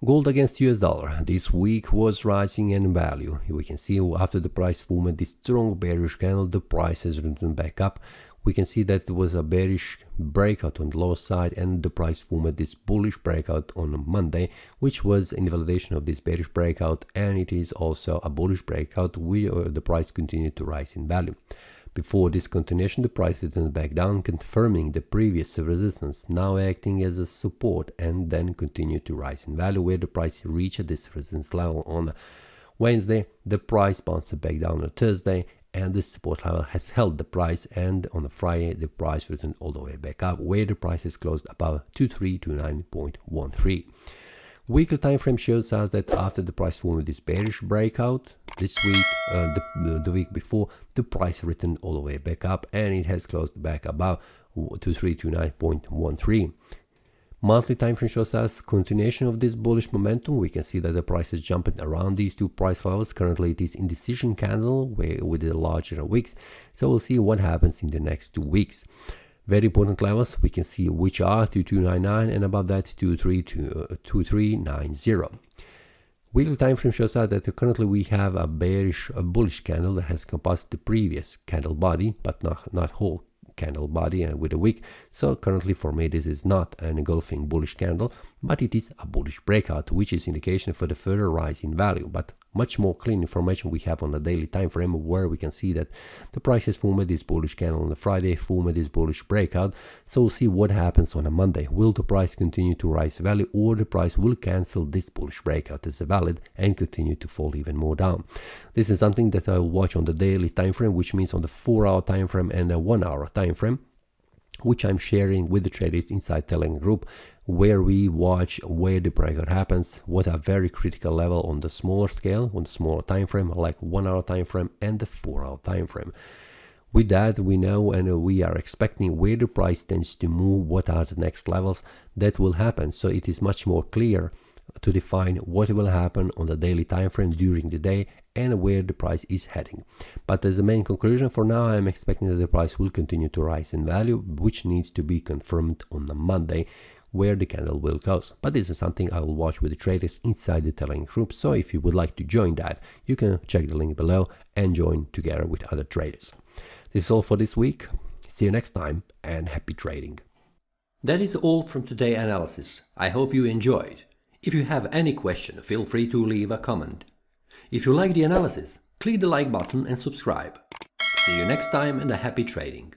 Gold against US dollar. This week was rising in value. We can see after the price formed this strong bearish candle, the price has returned back up. We can see that there was a bearish breakout on the lower side and the price formed this bullish breakout on Monday, which was invalidation of this bearish breakout, and it is also a bullish breakout where the price continued to rise in value. Before this continuation, the price returned back down, confirming the previous resistance, now acting as a support, and then continued to rise in value, where the price reached this resistance level on Wednesday. The price bounced back down on Thursday, and this support level has held the price, and on Friday the price returned all the way back up, where the price is closed above 2329.13. Weekly time frame shows us that after the price formed this bearish breakout this week, the week before, the price returned all the way back up, and it has closed back above 2329.13. Monthly time frame shows us continuation of this bullish momentum. We can see that the price is jumping around these two price levels. Currently it is indecision candle with the larger wicks, so we'll see what happens in the next 2 weeks. Very important levels we can see, which are 2299 and above that 2390. Weekly time frame shows us that currently we have a bullish candle that has compassed the previous candle body, but not whole candle body and with a wick. So currently for me this is not an engulfing bullish candle, but it is a bullish breakout, which is indication for the further rise in value. But much more clean information we have on the daily time frame, where we can see that the price has formed this bullish candle on the Friday, formed this bullish breakout. So we'll see what happens on a Monday. Will the price continue to rise value, or the price will cancel this bullish breakout as valid and continue to fall even more down? This is something that I will watch on the daily time frame, which means on the 4-hour time frame and a 1-hour time frame, which I'm sharing with the traders inside Telegram group, where we watch where the breakout happens, what a very critical level on the smaller scale, on the smaller time frame, like 1-hour time frame and the 4-hour time frame. With that, we know and we are expecting where the price tends to move, what are the next levels that will happen. So it is much more clear to define what will happen on the daily time frame during the day and where the price is heading. But as a main conclusion for now, I am expecting that the price will continue to rise in value, which needs to be confirmed on the Monday, where the candle will close. But this is something I will watch with the traders inside the Telegram group. So if you would like to join that, you can check the link below and join together with other traders. This is all for this week. See you next time and happy trading. That is all from today's analysis. I hope you enjoyed. If you have any question, feel free to leave a comment. If you like the analysis, click the like button and subscribe. See you next time and a happy trading.